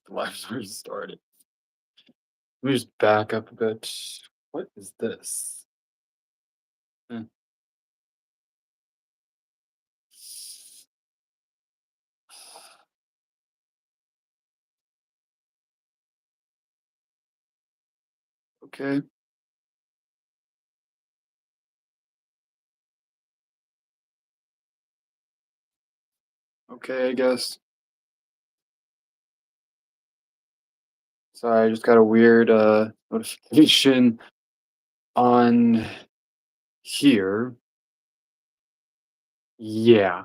The live's already started. Let me just back up a bit. What is this? Hmm, Okay. Okay, I guess. Sorry, I just got a weird notification on here. Yeah.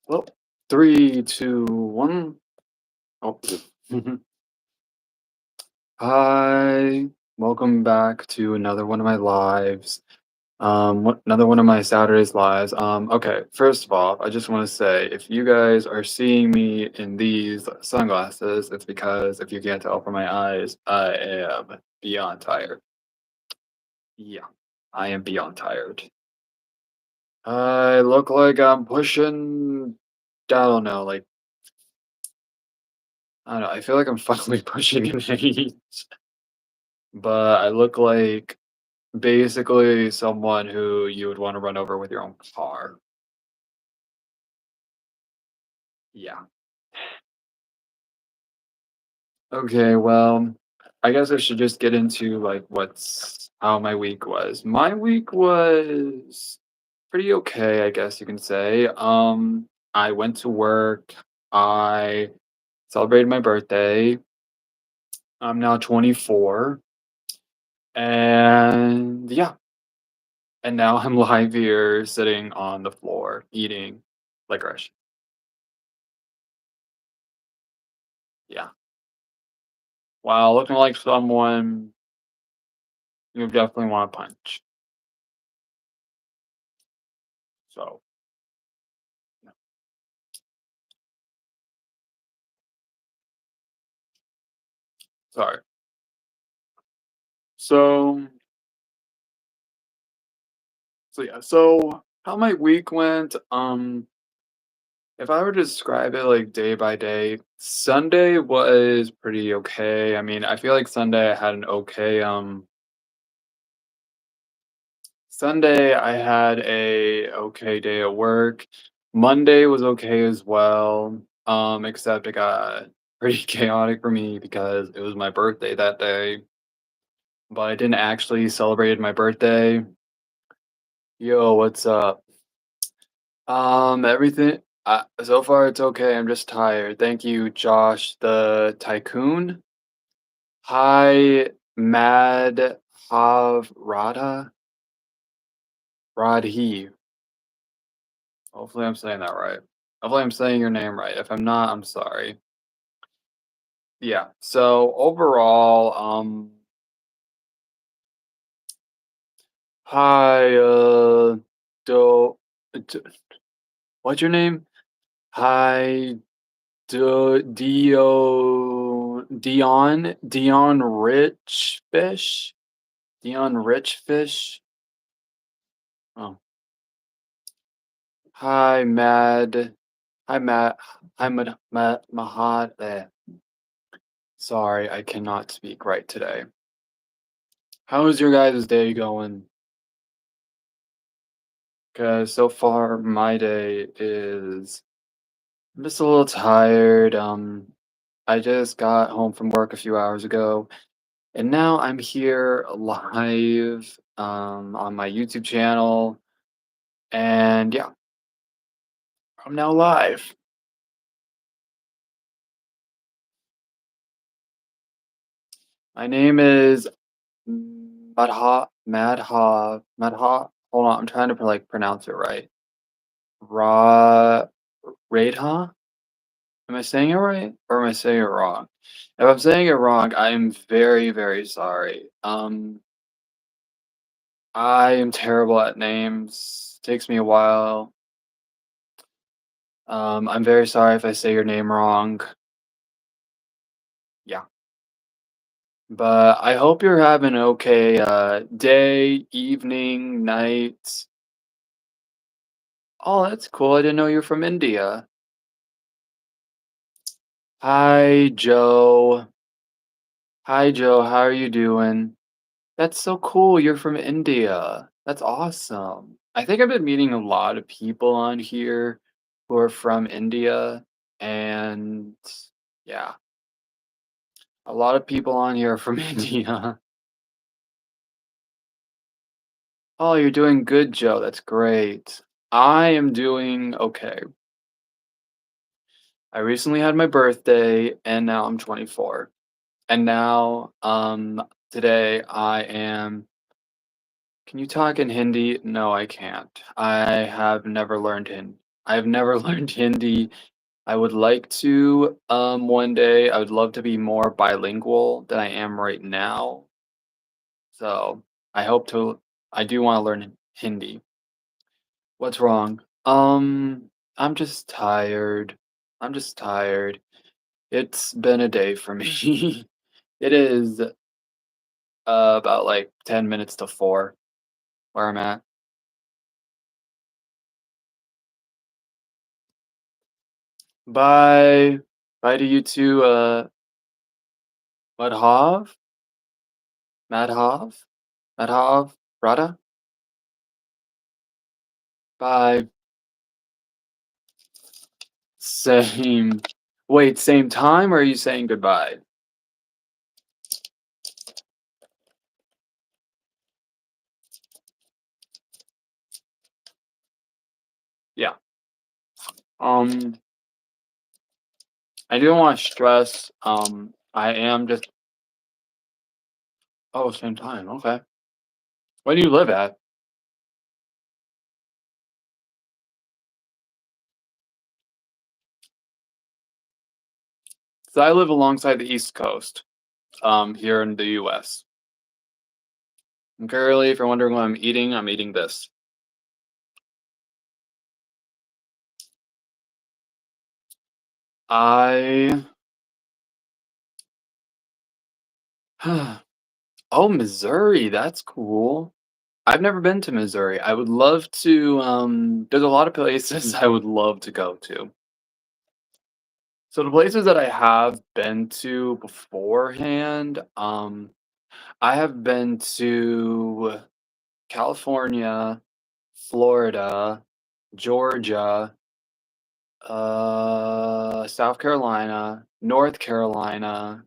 Well, three, two, one. Oh. Hi. Welcome back to another one of my lives. Another one of my Saturdays lives. Okay, first of all, I just want to say if you guys are seeing me in these sunglasses, it's because if you can't tell from my eyes, I am beyond tired. Yeah, I am beyond tired. I look like I'm pushing, I don't know, like, I don't know, I feel like I'm finally pushing an age, but I look like basically someone who you would want to run over with your own car. Yeah. Okay, well, I guess I should just get into like what's how my week was. My week was pretty okay, I guess you can say. I went to work, I celebrated my birthday. I'm now 24, and yeah, and now I'm live here sitting on the floor eating licorice. Yeah. Wow, looking like someone you definitely want to punch. So, yeah, sorry. So, so how my week went, if I were to describe it like day by day, Sunday was pretty okay. I mean, I feel like Sunday I had an okay, Sunday I had a okay day at work. Monday was okay as well, except it got pretty chaotic for me because it was my birthday that day, but I didn't actually celebrate my birthday. Yo, what's up? Everything so far it's okay. I'm just tired. Thank you, Josh the Tycoon. Hi, Mad Hav Radhi. Hopefully I'm saying that right. Hopefully I'm saying your name right. If I'm not, I'm sorry. Yeah. So overall, hi, do, d- what's your name? Hi, Dion Rich Fish. Dion Rich Fish. Oh, hi, Mad. Hi, Matt. Hi, Mahad. Sorry, I cannot speak right today. How is your guys' day going? Because so far my day is I'm just a little tired. I just got home from work a few hours ago, and now I'm here live on my YouTube channel, and yeah, I'm now live. My name is Madha. Hold on, I'm trying to like pronounce it right. Ra Radha? Am I saying it right or am I saying it wrong? If I'm saying it wrong, I am very, very sorry. I am terrible at names. Takes me a while. I'm very sorry if I say your name wrong. Yeah. But I hope you're having an okay day, evening, night, Oh, that's cool. I didn't know you're from India. Hi, Joe. Hi, Joe. How are you doing? That's so cool. You're from India. That's awesome. I think I've been meeting a lot of people on here who are from India. And yeah, a lot of people on here are from India. Oh, you're doing good, Joe. That's great. I am doing okay. I recently had my birthday and now I'm 24. And now, today I am. Can you talk in Hindi? No, I can't. I have never learned Hindi. I've never learned Hindi. I would like to, one day. I would love to be more bilingual than I am right now. So I hope to. I do want to learn Hindi. What's wrong? I'm just tired. I'm just tired. It's been a day for me. It is about like 10 minutes to 4 where I'm at. Bye. Bye to you too, Madhav? Madhav? Madhav? Radha? Bye. Same. Wait, same time or are you saying goodbye? Yeah. Um, I didn't want to stress. I am just. Oh, same time. Okay. Where do you live at? So I live alongside the East Coast, here in the US. And currently, if you're wondering what I'm eating this. I Oh, Missouri, that's cool. I've never been to Missouri. I would love to, there's a lot of places I would love to go to. So the places that I have been to beforehand, I have been to California, Florida, Georgia, South Carolina, North Carolina,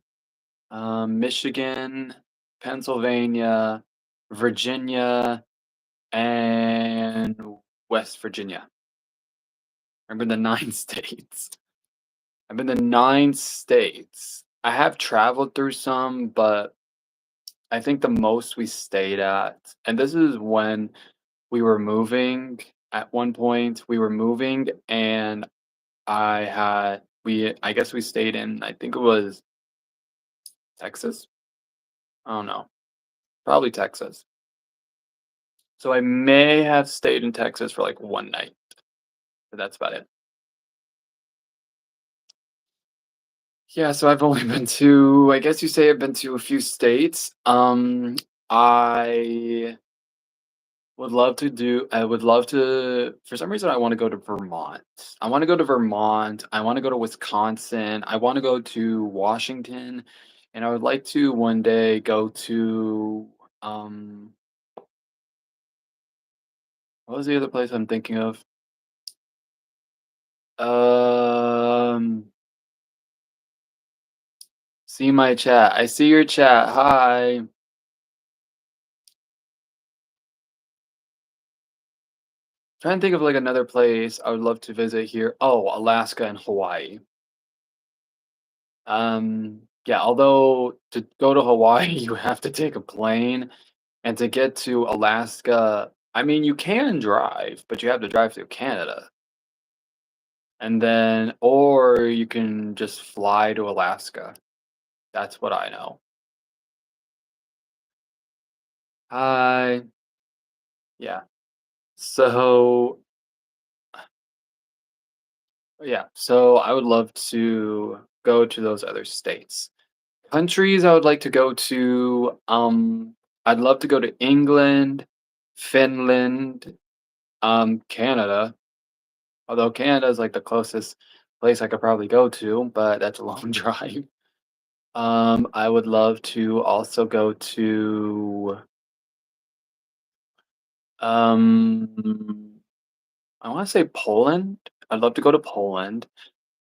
Michigan, Pennsylvania, Virginia, and West Virginia. I've been to 9 states. I've been to 9 states. I have traveled through some, but I think the most we stayed at, and this is when we were moving. At one point, we were moving, and I guess we stayed in, I think it was Texas? I don't know. Probably Texas. So I may have stayed in Texas for like one night, but that's about it. Yeah, so I've only been to, I guess you say I've been to a few states. I I would love to, for some reason, I want to go to Vermont. I want to go to Vermont. I want to go to Wisconsin. I want to go to Washington. And I would like to one day go to, um, what was the other place I'm thinking of? Um, See my chat. I see your chat. Hi. Trying to think of like another place I would love to visit here. Oh, Alaska and Hawaii. Yeah, although to go to Hawaii, you have to take a plane, and to get to Alaska, I mean, you can drive, but you have to drive through Canada. And then, or you can just fly to Alaska. That's what I know. Hi. Yeah. So, yeah. So I would love to go to those other states. Countries I would like to go to, I'd love to go to England, Finland, Canada. Although Canada is like the closest place I could probably go to, but that's a long drive. I would love to also go to um I want to say Poland. I'd love to go to Poland.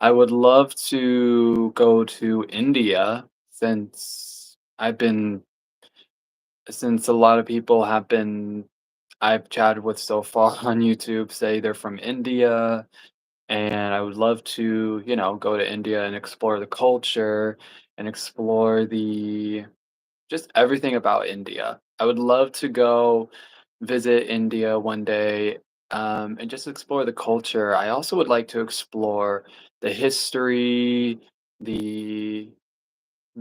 I would love to go to India since a lot of people have been I've chatted with so far on YouTube say they're from India, and I would love to, go to India and explore the culture and explore the just everything about India. I would love to go visit India one day, and just explore the culture. I also would like to explore the history, the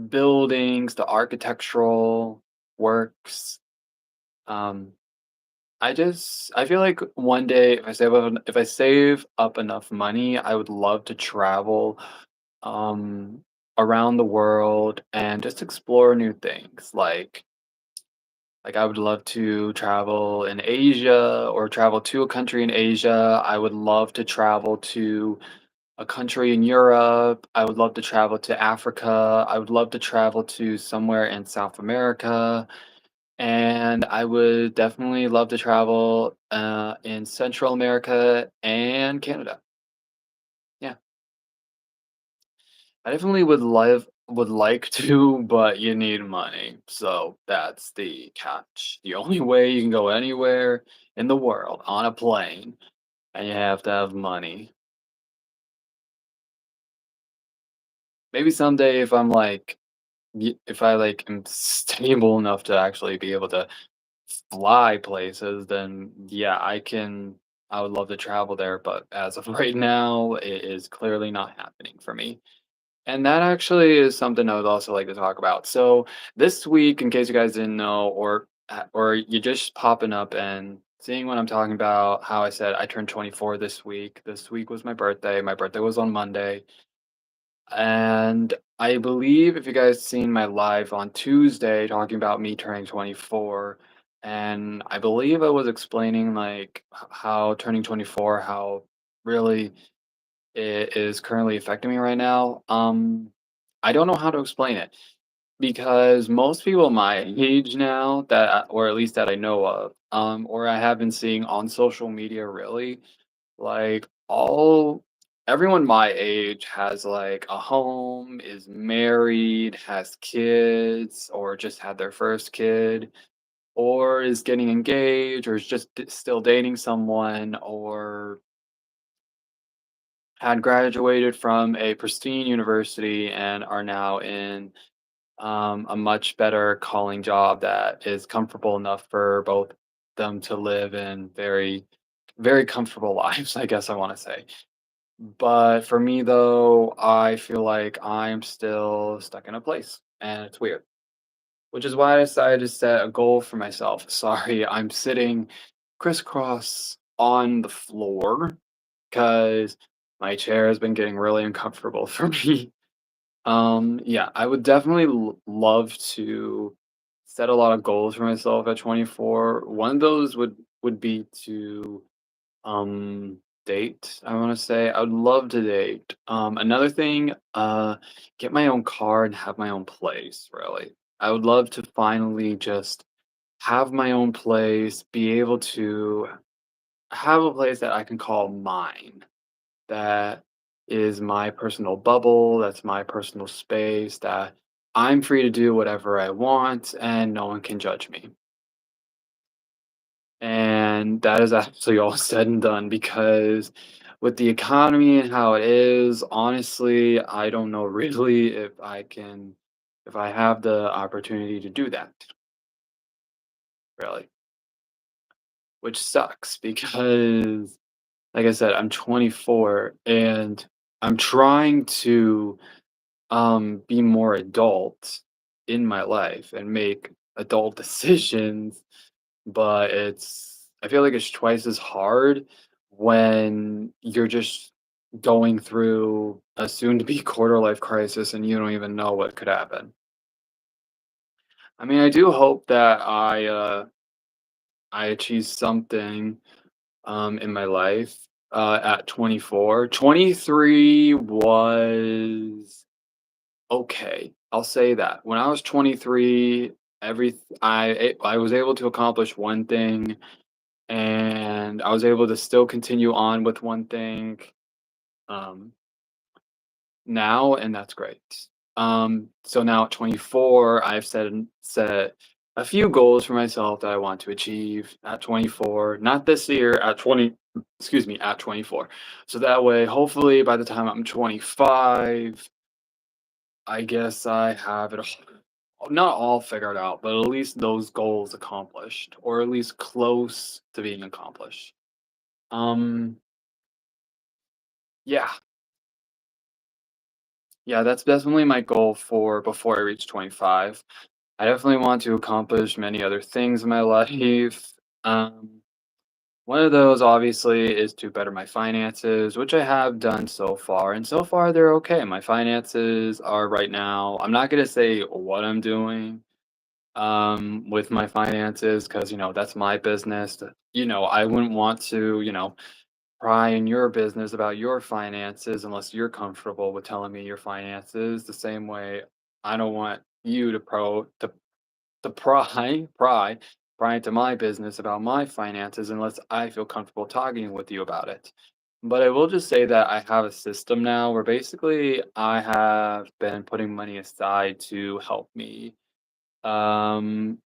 buildings, the architectural works. Um, I feel like one day if I save up enough money, I would love to travel um around the world and just explore new things. Like I would love to travel in Asia or travel to a country in Asia. I would love to travel to a country in Europe. I would love to travel to Africa. I would love to travel to somewhere in South America. And I would definitely love to travel in Central America and Canada. Yeah, I definitely would like to, but you need money. So that's the catch. The only way you can go anywhere in the world on a plane, and you have to have money. Maybe someday if I'm like if I like am stable enough to actually be able to fly places, then yeah, I would love to travel there, but as of right now, it is clearly not happening for me. And that actually is something I would also like to talk about. So this week, in case you guys didn't know, or you just popping up and seeing what I'm talking about, how I said I turned 24 this week. This week was my birthday. My birthday was on Monday. And I believe if you guys seen my live on Tuesday talking about me turning 24, and I believe I was explaining like how turning 24, how really it is currently affecting me right now. I don't know how to explain it because most people my age now or at least that I know of, or I have been seeing on social media really, like, all everyone my age has, like, a home, is married, has kids, or just had their first kid, or is getting engaged, or is just still dating someone, or had graduated from a pristine university and are now in, a much better calling job that is comfortable enough for both them to live in very comfortable lives, I guess I wanna say. But for me though, I feel like I'm still stuck in a place and it's weird. Which is why I decided to set a goal for myself. Sorry, I'm sitting crisscross on the floor because my chair has been getting really uncomfortable for me. Yeah, I would definitely love to set a lot of goals for myself at 24. One of those would be to date, I wanna say. I would love to date. Another thing, get my own car and have my own place, really. I would love to finally just have my own place, be able to have a place that I can call mine, that is my personal bubble, that's my personal space, that I'm free to do whatever I want and no one can judge me. And that is actually all said and done because with the economy and how it is, honestly, I don't know really if I have the opportunity to do that, really, which sucks because, like I said, I'm 24 and I'm trying to be more adult in my life and make adult decisions. But I feel like it's twice as hard when you're just going through a soon to be quarter life crisis and you don't even know what could happen. I mean, I do hope that I achieve something in my life. at 24. 23 was okay. I'll say that. When I was 23, I was able to accomplish one thing, and I was able to still continue on with one thing. Um, now, and that's great. So now at 24, I've set a few goals for myself that I want to achieve at 24, not this year, at 20, excuse me, at 24. So that way, hopefully by the time I'm 25, I guess I have it not all figured out, but at least those goals accomplished, or at least close to being accomplished. Um, yeah, yeah, that's definitely my goal for before I reach 25. I definitely want to accomplish many other things in my life. Um, One of those obviously is to better my finances, which I have done so far, and so far they're okay. My finances are right now, I'm not going to say what I'm doing with my finances because, that's my business. I wouldn't want to, pry in your business about your finances unless you're comfortable with telling me your finances. The same way I don't want you to pry into my business about my finances unless I feel comfortable talking with you about it. But I will just say that I have a system now where basically I have been putting money aside to help me um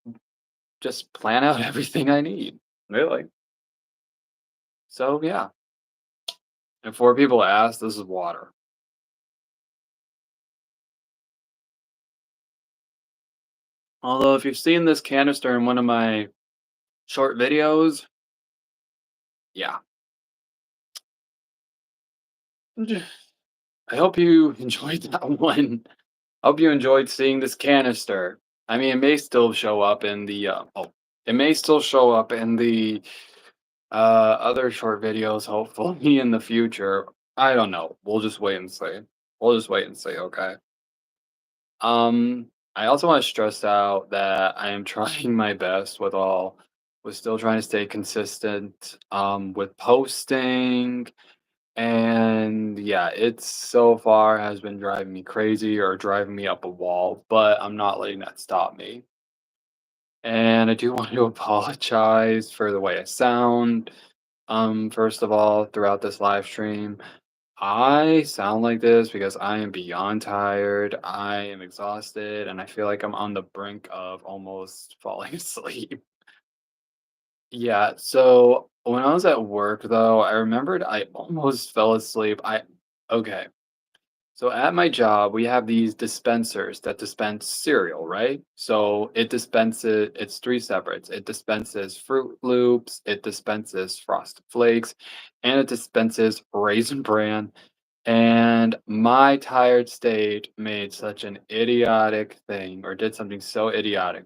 just plan out everything I need. Really. So yeah. And for people ask, this is water. Although if you've seen this canister in one of my short videos, yeah. I hope you enjoyed that one. I hope you enjoyed seeing this canister. I mean, it may still show up in the other short videos, hopefully in the future. I don't know. We'll just wait and see. We'll just wait and see. Okay. I also want to stress out that I am trying my best with still trying to stay consistent with posting. And yeah, it's so far has been driving me crazy or driving me up a wall, but I'm not letting that stop me. And I do want to apologize for the way I sound. First of all, throughout this live stream, I sound like this because I am beyond tired. I am exhausted and I feel like I'm on the brink of almost falling asleep. Yeah, so when I was at work though, I remembered I almost fell asleep. Okay. So at my job, we have these dispensers that dispense cereal, right? So it's three separates. It dispenses Fruit Loops, it dispenses Frosted Flakes, and it dispenses Raisin Bran. And my tired state made such an idiotic thing or did something so idiotic.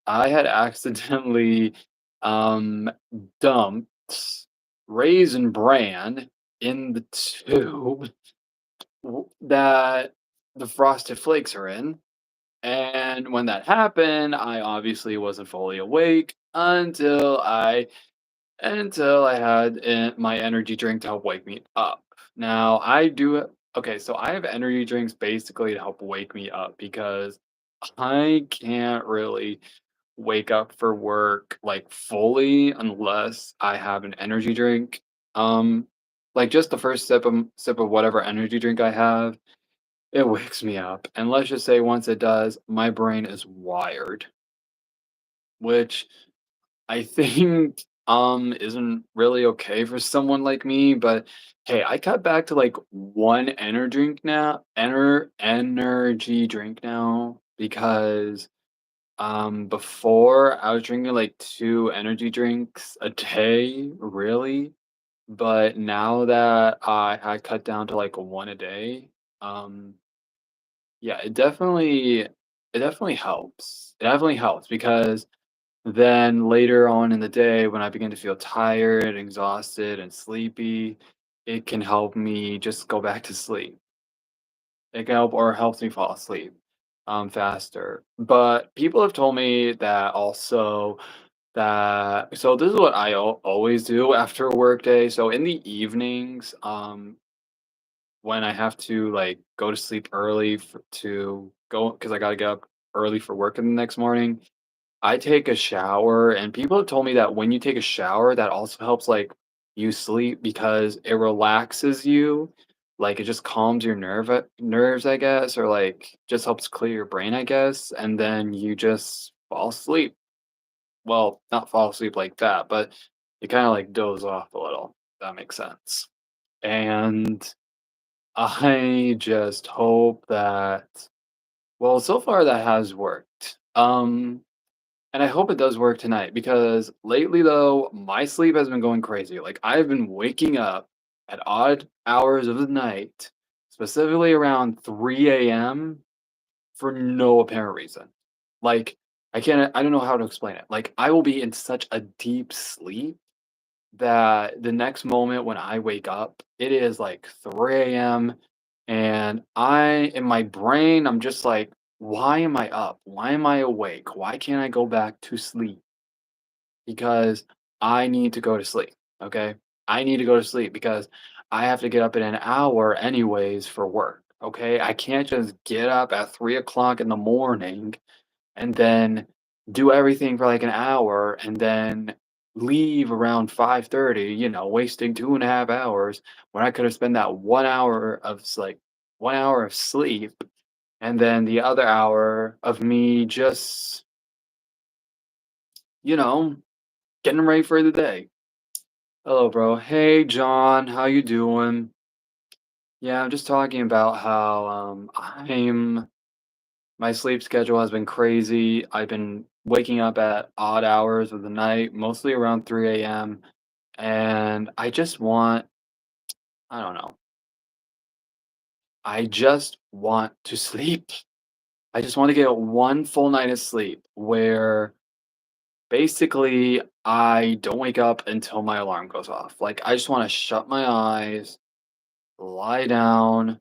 I had accidentally um dumped Raisin Bran in the tube that the Frosted Flakes are in. And when that happened, I obviously wasn't fully awake until I had my energy drink to help wake me up. Now I do okay, so I have energy drinks basically to help wake me up because I can't really wake up for work like fully unless I have an energy drink. Um, like just the first sip of whatever energy drink I have, it wakes me up. And let's just say once it does, my brain is wired, which I think isn't really okay for someone like me, but hey, I cut back to like one energy drink now because before I was drinking like two energy drinks a day, really. But now that I had cut down to like one a day, um yeah, it definitely helps. It definitely helps because then later on in the day, when I begin to feel tired, exhausted, and sleepy, it can help me just go back to sleep. It can help or helps me fall asleep faster. But people have told me that also that so this is what I always do after a work day. So in the evenings, when I have to like go to sleep early to go because I got to get up early for work in the next morning. I take a shower, and people have told me that when you take a shower, that also helps, like, you sleep because it relaxes you, like, it just calms your nerves, I guess, or, like, just helps clear your brain, I guess, and then you just fall asleep. Well, not fall asleep like that, but you kinda, like, doze off a little, if that makes sense. And I just hope that well, so far that has worked. And I hope it does work tonight because lately, though, my sleep has been going crazy. Like, I've been waking up at odd hours of the night, specifically around 3 a.m. for no apparent reason. Like, I don't know how to explain it. Like, I will be in such a deep sleep that the next moment when I wake up, it is like 3 a.m. and in my brain, I'm just like, why am I up? Why am I awake? Why can't I go back to sleep? Because I need to go to sleep. Okay. I need to go to sleep because I have to get up in an hour anyways for work. Okay. I can't just get up at 3 o'clock in the morning and then do everything for like an hour and then leave around 5:30, wasting 2.5 hours when I could have spent that 1 hour of 1 hour of sleep and then the other hour of me just, you know, getting ready for the day. Hello, bro. Hey, John. How you doing? Yeah, I'm just talking about how my sleep schedule has been crazy. I've been waking up at odd hours of the night, mostly around 3 a.m. And I don't know, I just want to sleep. I just want to get one full night of sleep where basically I don't wake up until my alarm goes off. Like, I just want to shut my eyes, lie down,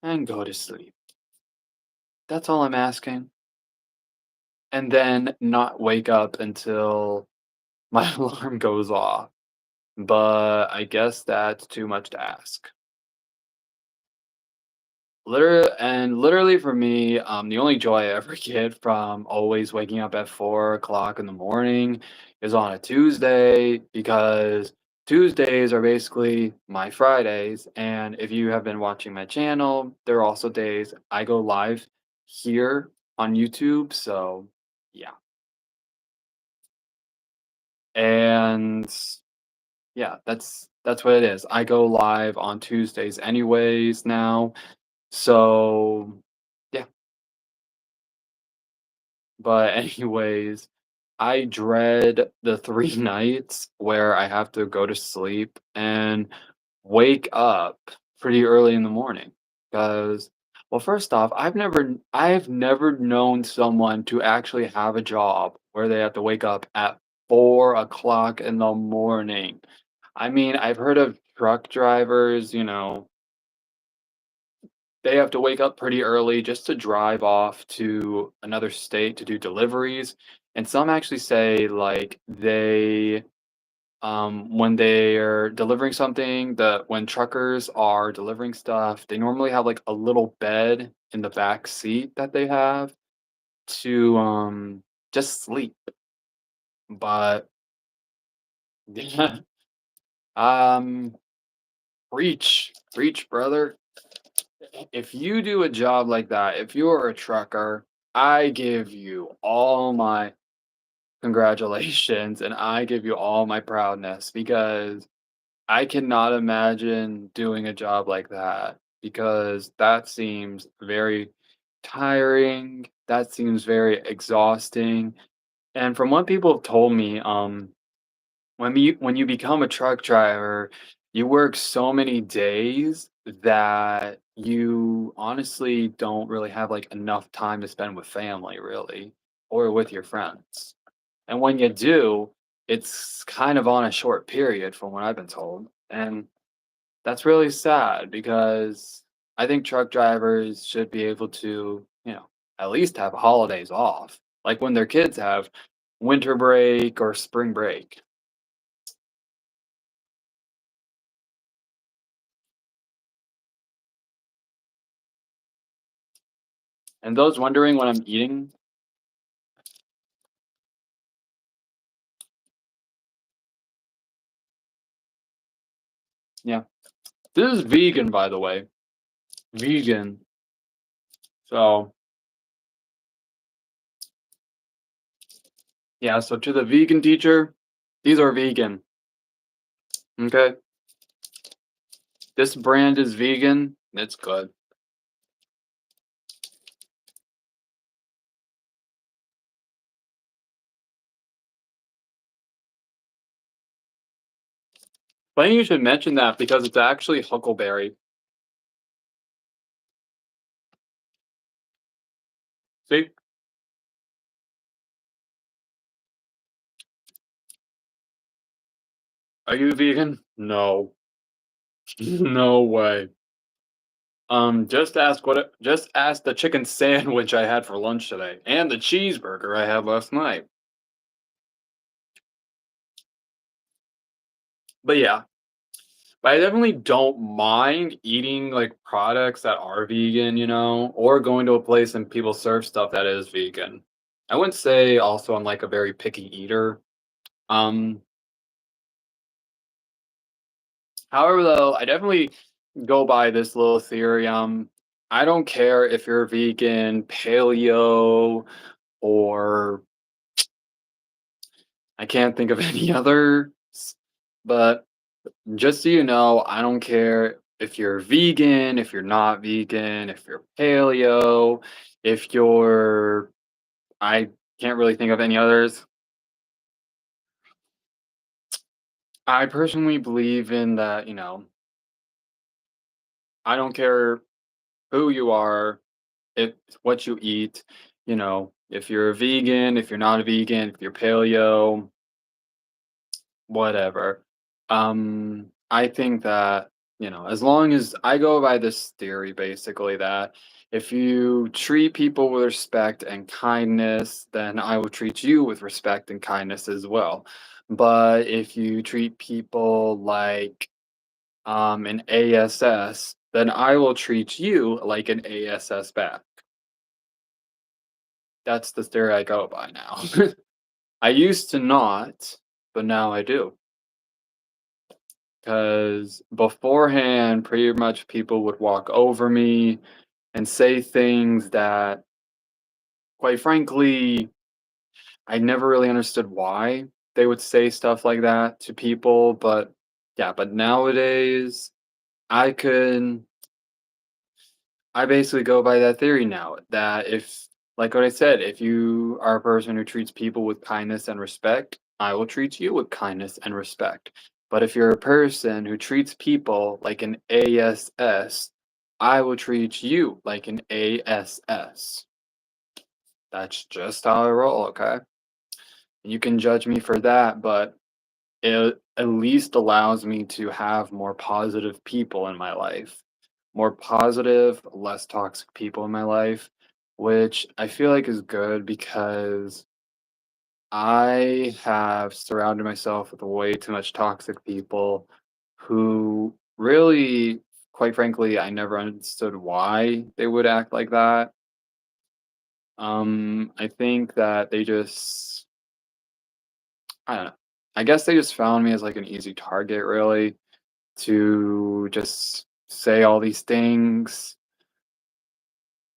and go to sleep. That's all I'm asking. And then not wake up until my alarm goes off. But I guess that's too much to ask. Literally for me, the only joy I ever get from always waking up at 4 o'clock in the morning is on a Tuesday because Tuesdays are basically my Fridays. And if you have been watching my channel, there are also days I go live here on YouTube. So yeah. And yeah, that's what it is. I go live on Tuesdays anyways now. So yeah, but anyways, I dread the 3 nights where I have to go to sleep and wake up pretty early in the morning. Because, well, first off, I've never known someone to actually have a job where they have to wake up at 4 o'clock in the morning. I mean, I've heard of truck drivers, they have to wake up pretty early just to drive off to another state to do deliveries. And some actually say like when they're delivering something, when truckers are delivering stuff, they normally have like a little bed in the back seat that they have to just sleep. But yeah, um preach, brother. If you do a job like that, if you're a trucker, I give you all my congratulations and I give you all my proudness because I cannot imagine doing a job like that because that seems very tiring. That seems very exhausting. And from what people have told me, when you become a truck driver, you work so many days that you honestly don't really have like enough time to spend with family, really, or with your friends. And when you do, it's kind of on a short period, from what I've been told. And that's really sad because I think truck drivers should be able to, at least have holidays off, like when their kids have. winter break or spring break. And those wondering what I'm eating, yeah, this is vegan, by the way. Vegan. So, yeah, so to the vegan teacher, these are vegan. Okay. This brand is vegan. It's good. Funny you should mention that because it's actually huckleberry. See? Are you vegan? No. No way. Just ask the chicken sandwich I had for lunch today and the cheeseburger I had last night. But yeah, but I definitely don't mind eating like products that are vegan, or going to a place and people serve stuff that is vegan. I wouldn't say also I'm like a very picky eater. Um, However, though, I definitely go by this little theory. I don't care if you're vegan, paleo, or I can't think of any others, but just so you know, I don't care if you're vegan, if you're not vegan, if you're paleo, if you're I can't really think of any others. I personally believe in that, I don't care who you are, if what you eat, if you're a vegan, if you're not a vegan, if you're paleo, whatever. I think that, as long as I go by this theory basically that if you treat people with respect and kindness, then I will treat you with respect and kindness as well. But if you treat people like an ASS, then I will treat you like an ASS back. That's the theory I go by now. I used to not, but now I do. Because beforehand, pretty much people would walk over me and say things that, quite frankly, I never really understood why they would say stuff like that to people. But yeah, but nowadays, I could, I basically go by that theory now that if, like what I said, if you are a person who treats people with kindness and respect, I will treat you with kindness and respect. But if you're a person who treats people like an ASS, I will treat you like an ASS. That's just how I roll, okay? You can judge me for that, but it at least allows me to have more positive people in my life. More positive, less toxic people in my life, which I feel like is good because I have surrounded myself with way too much toxic people who really, quite frankly, I never understood why they would act like that. I think that I don't know. I guess they just found me as like an easy target, really, to just say all these things.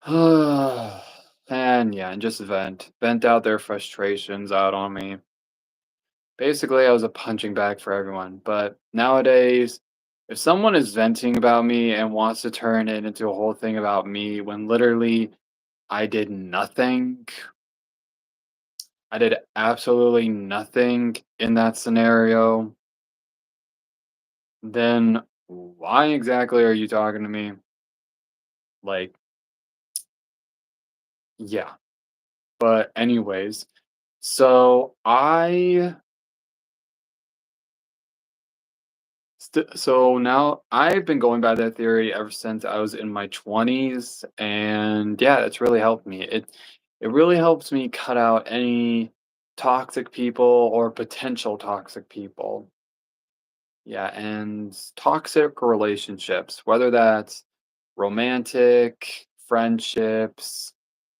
And yeah, and just vent out their frustrations out on me. Basically, I was a punching bag for everyone. But nowadays, if someone is venting about me and wants to turn it into a whole thing about me when literally I did nothing, I did absolutely nothing in that scenario, then why exactly are you talking to me? Like, yeah. But anyways, so so now I've been going by that theory ever since I was in my 20s, and yeah, it's really helped me. It really helps me cut out any. toxic people or potential toxic people. Yeah, and toxic relationships, whether that's romantic, friendships,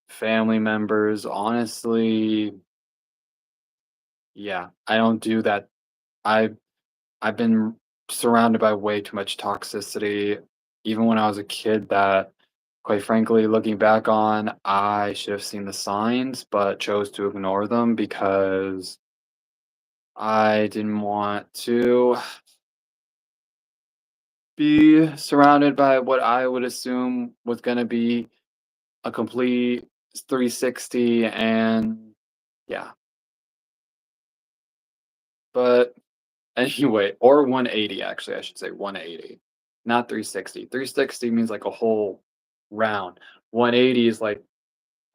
family members, honestly, yeah, I don't do that. I I've been surrounded by way too much toxicity, even when I was a kid, that, quite frankly, looking back on, I should have seen the signs, but chose to ignore them because I didn't want to be surrounded by what I would assume was going to be a complete 360. And yeah, but anyway, or 180, actually, I should say 180, not 360. 360 means like a whole round. 180 is like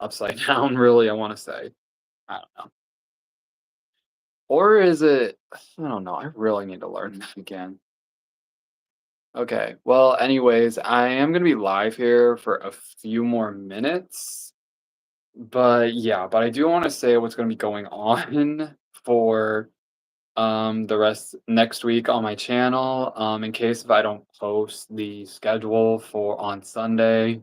upside down, really, I want to say. I don't know. Or is it? I don't know. I really need to learn that again. Okay. Well, anyways, I am going to be live here for a few more minutes. But yeah, but I do want to say what's going to be going on for the rest next week on my channel, in case if I don't post the schedule for on Sunday.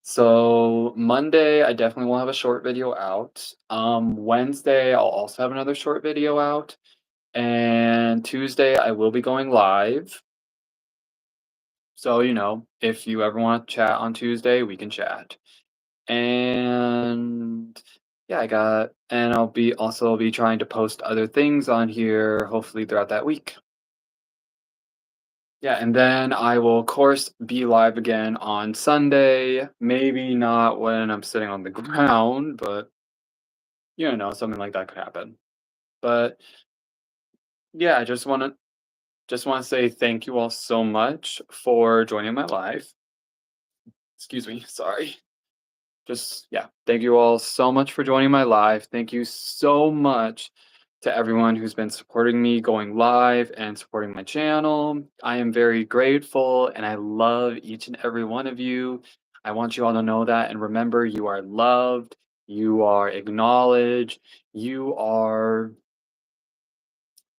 So Monday I definitely will have a short video out. Wednesday I'll also have another short video out, and Tuesday I will be going live. So, if you ever want to chat on Tuesday, we can chat. And yeah, and I'll be also be trying to post other things on here hopefully throughout that week. Yeah, and then I will of course be live again on Sunday. Maybe not when I'm sitting on the ground, but something like that could happen. But yeah, I just want to say thank you all so much for joining my live. Excuse me, sorry. Just yeah, thank you all so much for joining my live. Thank you so much to everyone who's been supporting me going live and supporting my channel. I am very grateful and I love each and every one of you. I want you all to know that, and remember, you are loved, you are acknowledged, you are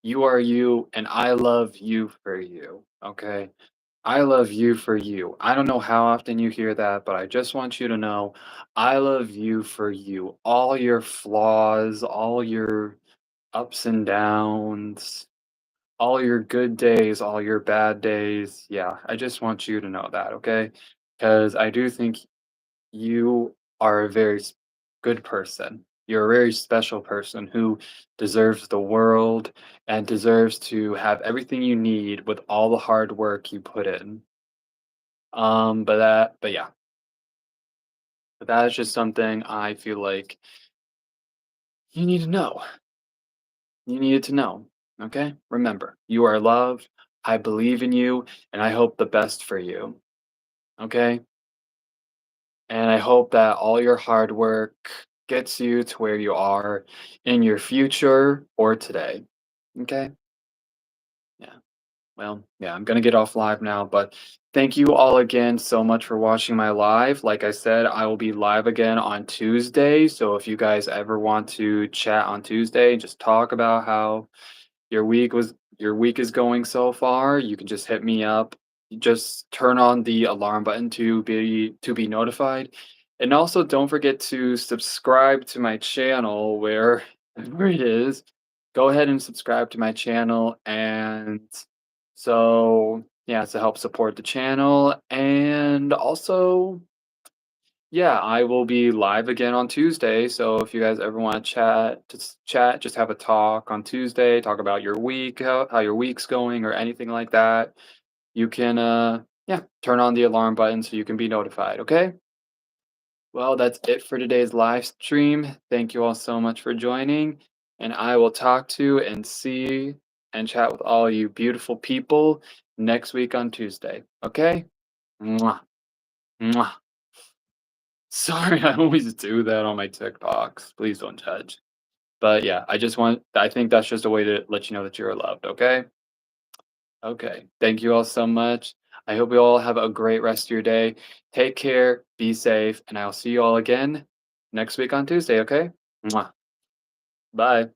you, and I love you for you. Okay? I love you for you. I don't know how often you hear that, but I just want you to know I love you for you. All your flaws, all your ups and downs, all your good days, all your bad days. Yeah, I just want you to know that, okay? Because I do think you are a very good person. You're a very special person who deserves the world and deserves to have everything you need with all the hard work you put in. But yeah, but that is just something I feel like you need to know. You needed to know. Okay? Remember, you are loved. I believe in you, and I hope the best for you. Okay? And I hope that all your hard work gets you to where you are in your future or today. Okay? Yeah. Well, yeah, I'm gonna get off live now, but thank you all again so much for watching my live. Like I said, I will be live again on Tuesday. So if you guys ever want to chat on Tuesday, just talk about how your week is going so far, you can just hit me up. Just turn on the alarm button to be notified. And also don't forget to subscribe to my channel wherever it is. Go ahead and subscribe to my channel, and so yeah, to help support the channel. And also, yeah, I will be live again on Tuesday. So if you guys ever want to chat, just have a talk on Tuesday, talk about your week, how your week's going, or anything like that. You can, yeah, turn on the alarm button so you can be notified. Okay. Well, that's it for today's live stream. Thank you all so much for joining, and I will talk to and see and chat with all you beautiful people next week on Tuesday. Okay. Mwah. Mwah. Sorry, I always do that on my TikToks. Please don't judge. But yeah, I think that's just a way to let you know that you're loved, okay? Okay. Thank you all so much. I hope you all have a great rest of your day. Take care, be safe, and I'll see you all again next week on Tuesday, okay? Mwah. Bye.